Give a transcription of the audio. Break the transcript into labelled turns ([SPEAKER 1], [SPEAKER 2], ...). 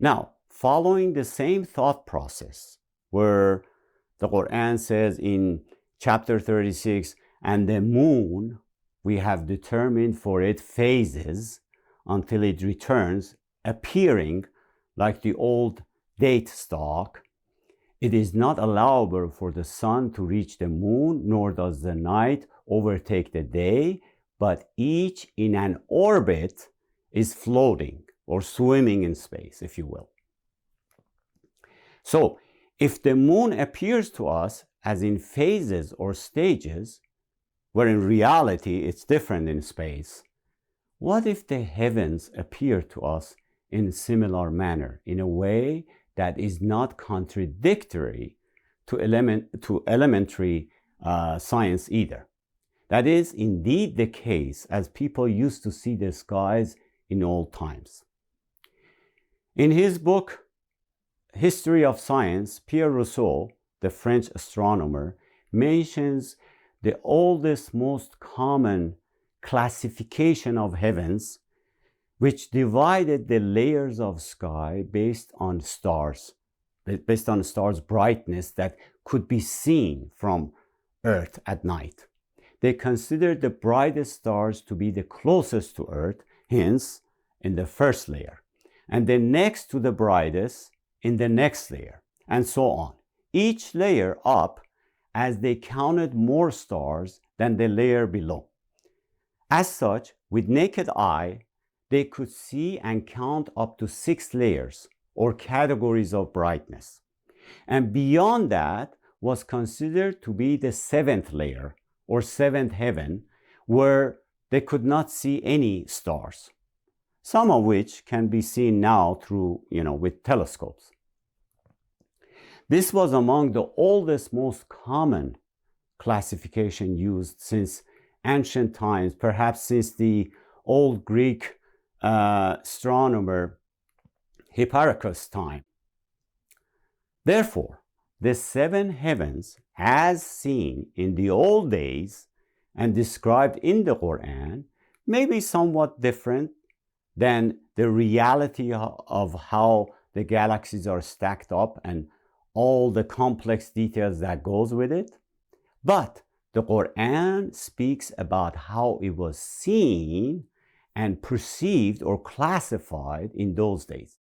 [SPEAKER 1] Now, following the same thought process, where the Quran says in chapter 36, and the moon, we have determined for it phases until it returns, appearing like the old date stalk. It is not allowable for the sun to reach the moon, nor does the night overtake the day, but each in an orbit is floating or swimming in space, if you will. So, if the moon appears to us as in phases or stages, where in reality it's different in space, what if the heavens appear to us in a similar manner, in a way that is not contradictory to elementary science either? That is indeed the case as people used to see the skies in old times. In his book, History of Science, Pierre Rousseau, the French astronomer, mentions the oldest, most common classification of heavens, which divided the layers of sky based on stars brightness that could be seen from Earth at night. They considered the brightest stars to be the closest to Earth, hence in the first layer, and the next to the brightest in the next layer, and so on. Each layer up as they counted more stars than the layer below. As such, with naked eye, they could see and count up to 6 layers or categories of brightness. And beyond that was considered to be the 7th layer or 7th heaven, where they could not see any stars, some of which can be seen now through, with telescopes. This was among the oldest, most common classification used since ancient times, perhaps since the old Greek astronomer Hipparchus' time. Therefore, the 7 heavens, as seen in the old days and described in the Quran, may be somewhat different than the reality of how the galaxies are stacked up and all the complex details that goes with it. But the Quran speaks about how it was seen and perceived or classified in those days.